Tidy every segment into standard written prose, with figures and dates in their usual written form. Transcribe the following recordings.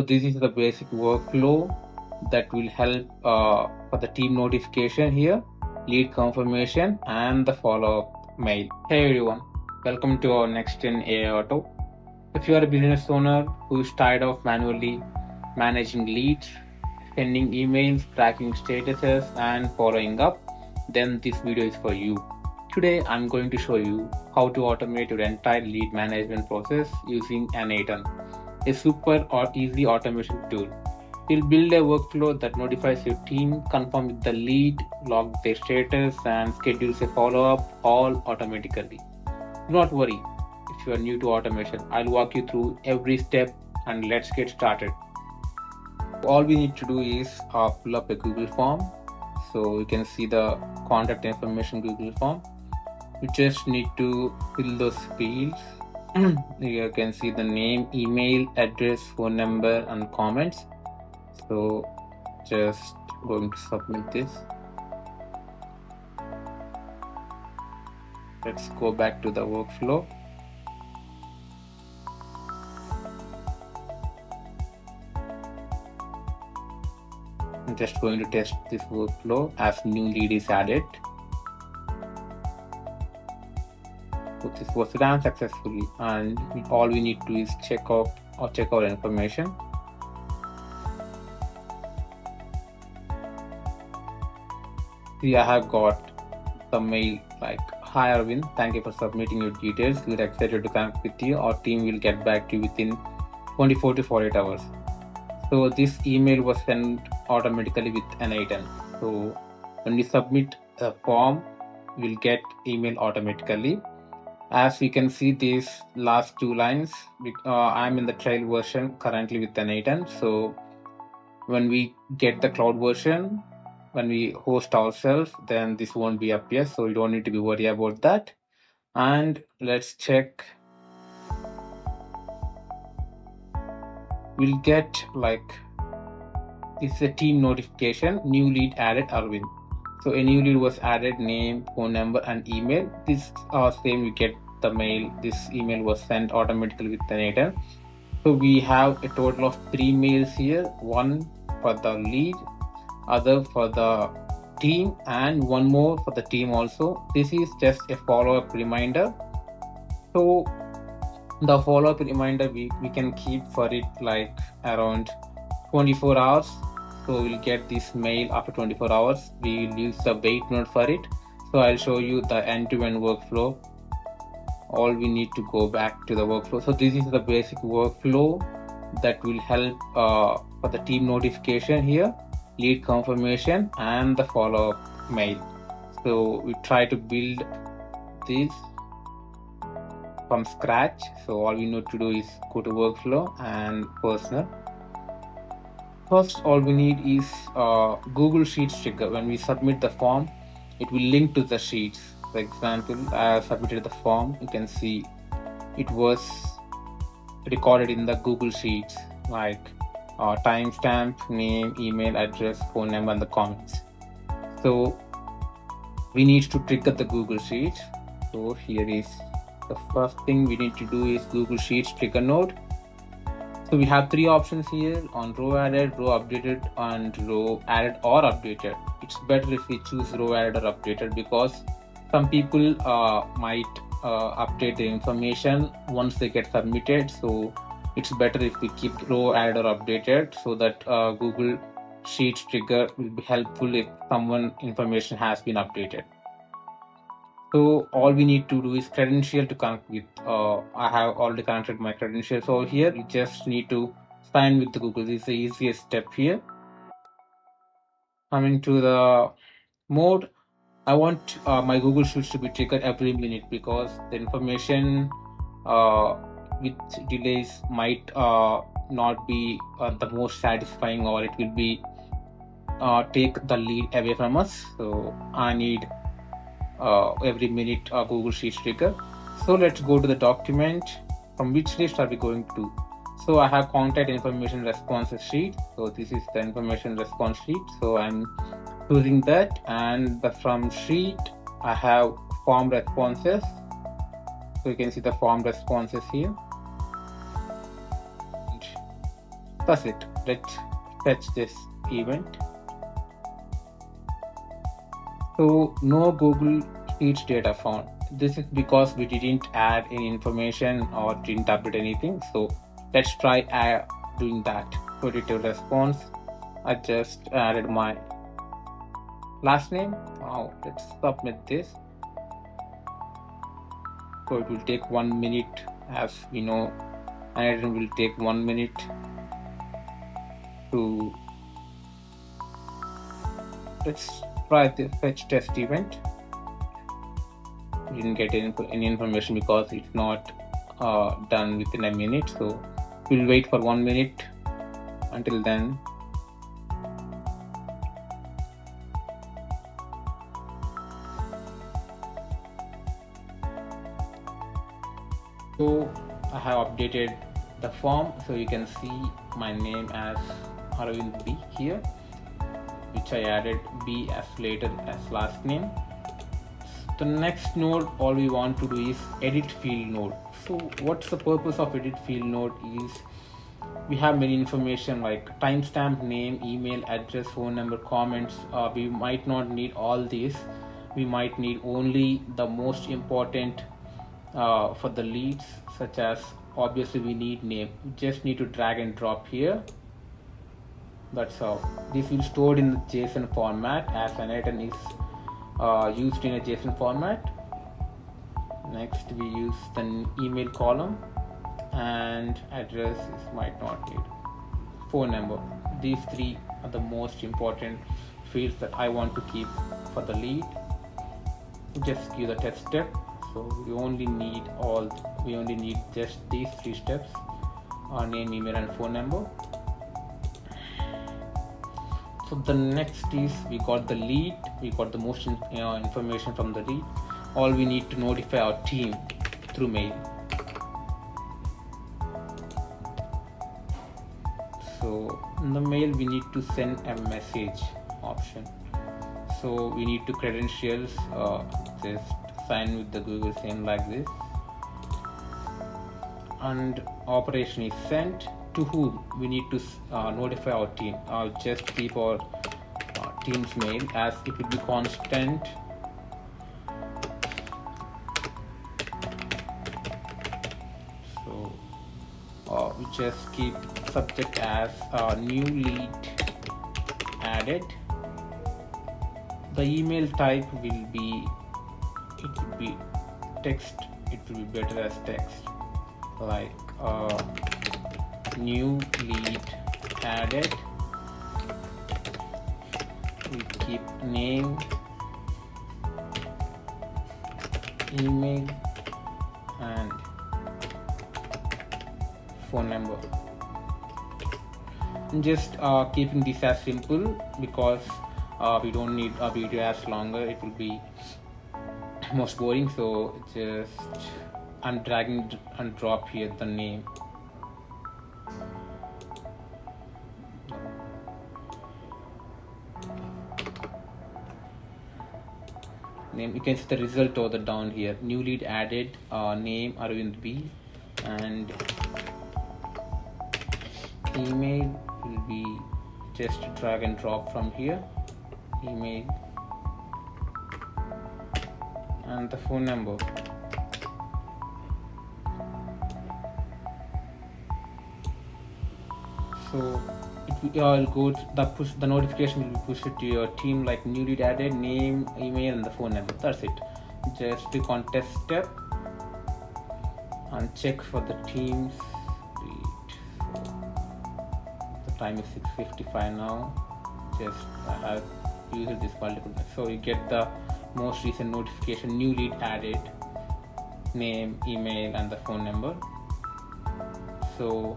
So this is the basic workflow that will help for the team notification here, lead confirmation, and the follow-up mail. Hey everyone, welcome to our n8n AI Auto. If you are a business owner who is tired of manually managing leads, sending emails, tracking statuses, and following up, then this video is for you. Today, I'm going to show you how to automate your entire lead management process using n8n, a super or easy automation tool. You'll build a workflow that notifies your team, confirm with the lead, log their status, and schedules a follow-up all automatically. Do not worry if you are new to automation. I'll walk you through every step and let's get started. All we need to do is pull up a Google form. So you can see the contact information Google form. You just need to fill those fields. You can see the name, email, address, phone number, and comments. So just going to submit this. Let's go back to the workflow. I'm just going to test this workflow as new lead is added. So this was done successfully, and all we need to do is check our information. See, I have got the mail like, "Hi Arvind, thank you for submitting your details. We're excited to connect with you. Our team will get back to you within 24 to 48 hours. So this email was sent automatically with n8n. So when we submit a form, we'll get email automatically. As you can see, these last two lines, I'm in the trial version currently with n8n. So when we get the cloud version, when we host ourselves, then this won't be appear. So you don't need to be worried about that. And let's check. We'll get like, it's a team notification, new lead added Arvind. So a new lead was added, name, phone number, and email. This same we get the mail. This email was sent automatically with the n8n. So we have a total of 3 mails here, one for the lead, other for the team, and one more for the team also. This is just a follow-up reminder. So the follow-up reminder we can keep for it like around 24 hours. So we'll get this mail after 24 hours. We will use the wait node for it. So I'll show you the end-to-end workflow. All we need to go back to the workflow. So this is the basic workflow that will help for the team notification here, lead confirmation, and the follow-up mail. So we try to build this from scratch. So all we need to do is go to workflow and personal. First, all we need is Google Sheets trigger. When we submit the form, it will link to the sheets. For example, I have submitted the form. You can see it was recorded in the Google Sheets, like timestamp, name, email, address, phone number, and the comments. So we need to trigger the Google Sheets. So here is the first thing we need to do is Google Sheets trigger node. So we have 3 options here on row added, row updated, and row added or updated. It's better if we choose row added or updated because some people might update the information once they get submitted. So it's better if we keep row added or updated so that Google Sheets trigger will be helpful if someone information has been updated. So all we need to do is credential to connect with. I have already connected my credentials over here. You just need to sign with the Google. This is the easiest step here. Coming to the mode, I want my Google Sheets to be triggered every minute because the information with delays might not be the most satisfying, or it will be take the lead away from us. So I need every minute Google Sheets trigger. So let's go to the document. From which list are we going to? So I have contact information responses sheet. So this is the information response sheet. So I'm choosing that, and from sheet I have form responses. So you can see the form responses here. That's it. Let's fetch this event. So no Google Sheets data found. This is because we didn't add any information or didn't update anything. So let's try doing that. Positive response. I just added my last name. Now let's submit this. So it will take 1 minute, as we know, and it will take 1 minute to. Let's try the fetch test event. We didn't get any information because it's not done within a minute. So we'll wait for 1 minute. Until then, so I have updated the form, so you can see my name as Aravind B here, which I added B as later as last name. The next node, all we want to do is edit field node. So what's the purpose of edit field node is we have many information like timestamp, name, email, address, phone number, comments. We might not need all these. We might need only the most important for the leads, such as obviously we need name. We just need to drag and drop here. That's how. This will be stored in the JSON format, as n8n is used in a JSON format. Next we use the email column, and address might not need. Phone number. These three are the most important fields that I want to keep for the lead. Just give the test step. So we only need just these 3 steps: our name, email, and phone number. So the next is we got the lead. We got the most information from the lead. All we need to notify our team through mail. So in the mail we need to send a message option. So we need to credentials, just sign with the Google same like this, and operation is sent. To whom we need to notify our team. I'll just keep our team's mail as it will be constant. So we just keep subject as new lead added. The email type will be, it will be text. It will be better as text, like new lead added. We keep name, email, and phone number. I'm just keeping this as simple because we don't need a video as longer. It will be most boring. So just I'm dragging and drop here the name. Name, you can see the result over down here. New lead added, name Aravind B, and email will be just drag and drop from here, email, and the phone number. So it will go to the notification will be pushed to your team like new lead added, name, email, and the phone number. That's it. Just click on test step and check for the team's lead. So the time is 6:55 now. Just I have used this multiple times. So you get the most recent notification: new lead added, name, email, and the phone number. So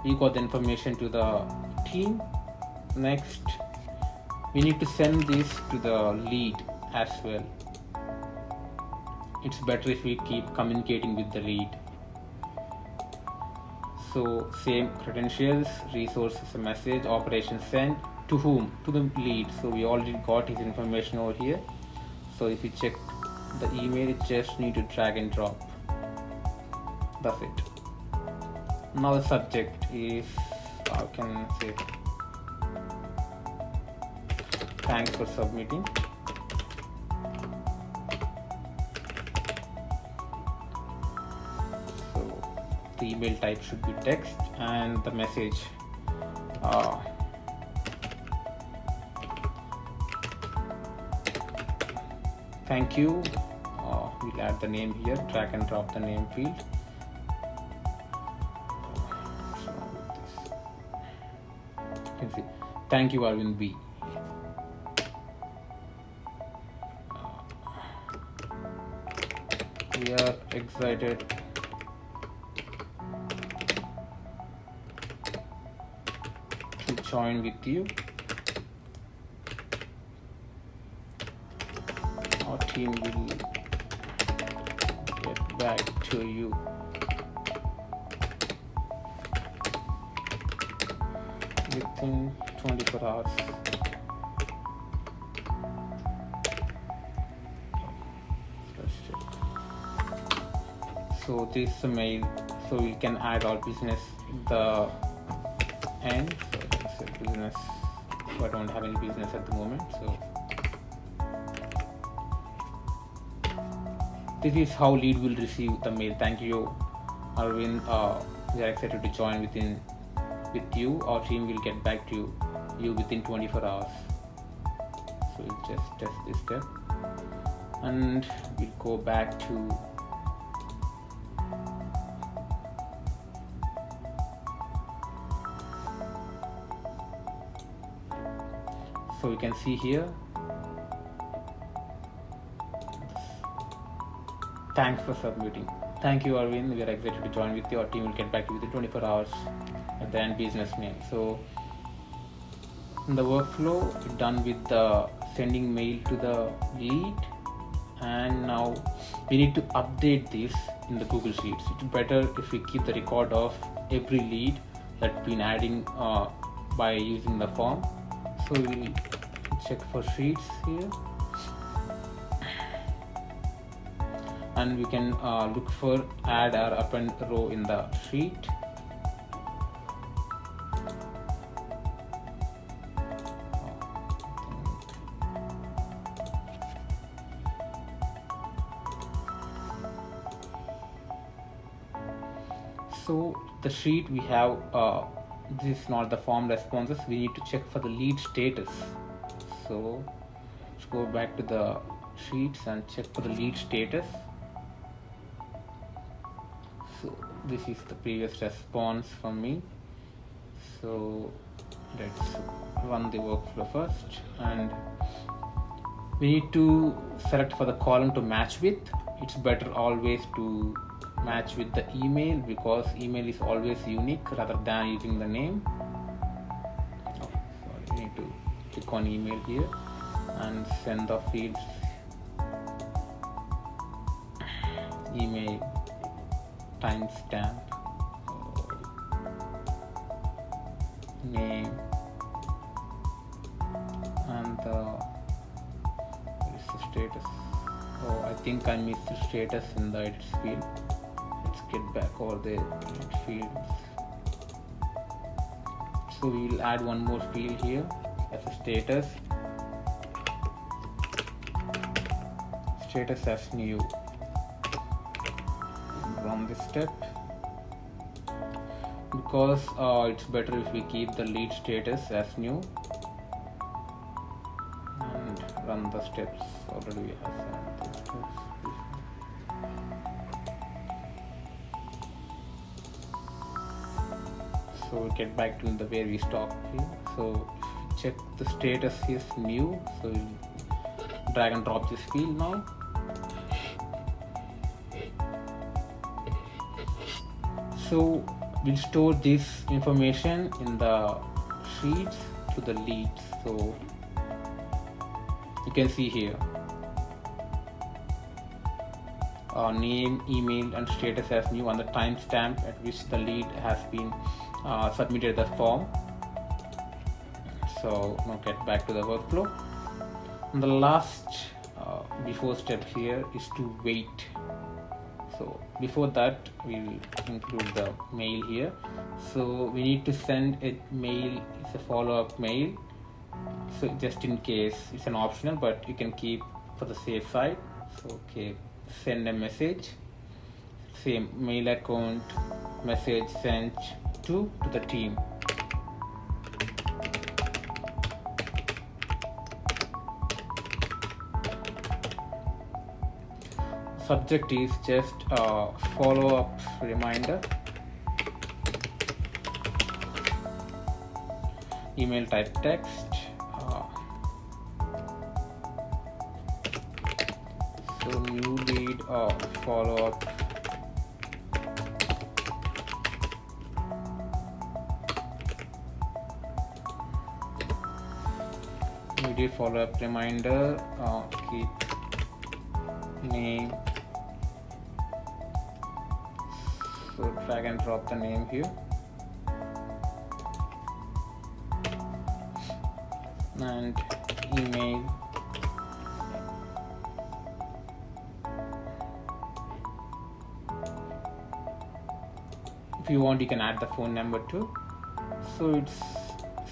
we got the information to the team. Next, we need to send this to the lead as well. It's better if we keep communicating with the lead. So same credentials, resources, a message, operation send. To whom? To the lead. So we already got his information over here. So if you check the email, you just need to drag and drop. That's it. Now the subject is, I can say, thanks for submitting. So the email type should be text, and the message, thank you. We'll add the name here, drag and drop the name field. You can see, thank you Arvind B. We are excited to join with you. Our team will get back to you within 24 hours. So this is the mail, so we can add our business the end. So let's say business, so I don't have any business at the moment. So this is how lead will receive the mail. Thank you Arvind, we are excited to join with you. Our team will get back to you within 24 hours. So we'll just test this step, and we'll go back to so we can see here, thanks for submitting. Thank you Arvind, we are excited to join with you. Our team will get back to you within 24 hours at the end business name. So in the workflow, we're done with the sending mail to the lead, and now we need to update this in the Google Sheets. It's better if we keep the record of every lead that's been adding by using the form. So we'll check for sheets here, and we can look for add or append row in the sheet. So the sheet we have, this is not the form responses. We need to check for the lead status. So let's go back to the sheets and check for the lead status. So this is the previous response from me. So let's run the workflow first, and we need to select for the column to match with. It's better always to match with the email, because email is always unique rather than using the name. We need to click on email here and send the fields email, timestamp, name, and what is the status? Oh, I think I missed the status in the edit field. Let's get back over the edit fields. So we will add one more field here as a status. Status as new. Run this step, because it's better if we keep the lead status as new, and run the steps. Already we have sent the steps. So we'll get back to the where we stopped here. So check the status is new, so we'll drag and drop this field now. So we'll store this information in the sheets to the leads. So you can see here name, email, and status as new, and the timestamp at which the lead has been submitted the form. So now get back to the workflow. And the last before step here is to wait. So before that, we'll include the mail here. So we need to send a mail. It's a follow-up mail. So just in case, it's an optional, but you can keep for the safe side. So okay, send a message. Same mail account, message sent to the team. Subject is just a follow-up reminder. Email type text. So new lead or follow-up. New lead follow-up reminder. Keep name. So drag and drop the name here. And email. If you want, you can add the phone number too. So it's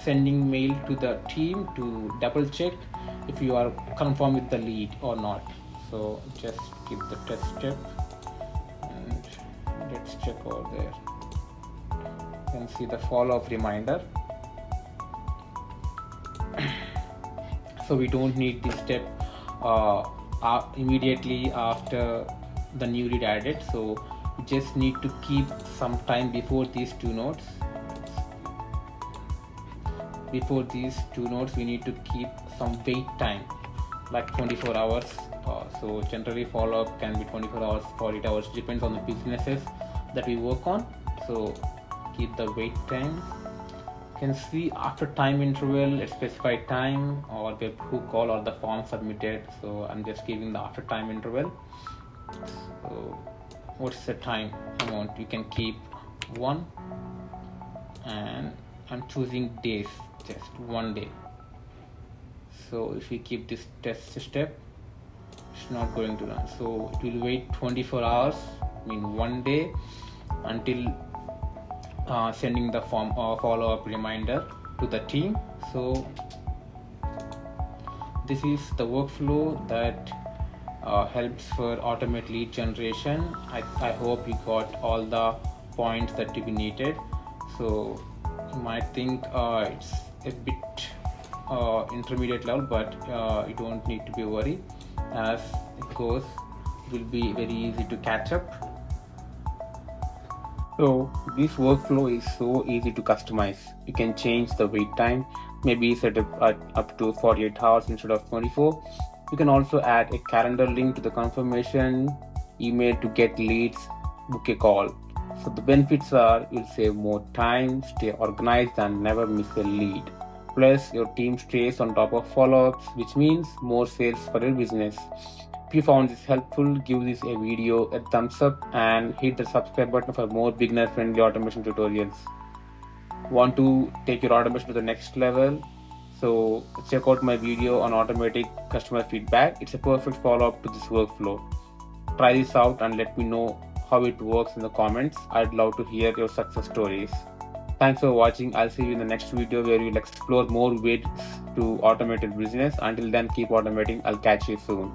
sending mail to the team to double check if you are confirmed with the lead or not. So just keep the test step and let's check over there. You can see the follow-up reminder. So we don't need this step immediately after the new lead added. So we just need to keep some time before these two nodes. Before these two nodes, we need to keep some wait time, like 24 hours. So generally follow-up can be 24 hours, 48 hours, depends on the businesses that we work on. So keep the wait time. You can see after time interval, a specified time or webhook call or the form submitted. So I'm just giving the after time interval. So what's the time amount? You can keep 1, and I'm choosing days, just 1 day. So if we keep this test step, it's not going to run. So it will wait 24 hours, I mean 1 day, until sending the form follow-up reminder to the team. So this is the workflow that helps for automate lead generation. I hope you got all the points that you needed. So you might think it's a bit intermediate level, but you don't need to be worried. As it goes, it will be very easy to catch up. So this workflow is so easy to customize. You can change the wait time, maybe set it up to 48 hours instead of 24. You can also add a calendar link to the confirmation email to get leads, book a call. So the benefits are you'll save more time, stay organized and never miss a lead. Plus your team stays on top of follow-ups, which means more sales for your business. If you found this helpful, give this a video a thumbs up and hit the subscribe button for more beginner friendly automation tutorials. Want to take your automation to the next level? So check out my video on automatic customer feedback. It's a perfect follow-up to this workflow. Try this out and let me know how it works in the comments. I'd love to hear your success stories. Thanks for watching. I'll see you in the next video where we'll explore more ways to automate your business. Until then, keep automating. I'll catch you soon.